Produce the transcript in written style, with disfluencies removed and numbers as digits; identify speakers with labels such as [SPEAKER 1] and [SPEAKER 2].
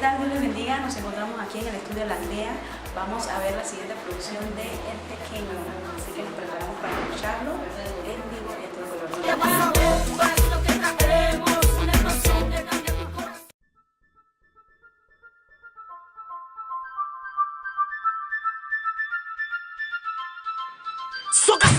[SPEAKER 1] tal? Dios les bendiga. Nos encontramos aquí en el estudio de La Aldea. Vamos a ver la siguiente producción de El Pequeño. Así que nos preparamos para escucharlo en vivo y a todo color.
[SPEAKER 2] Soca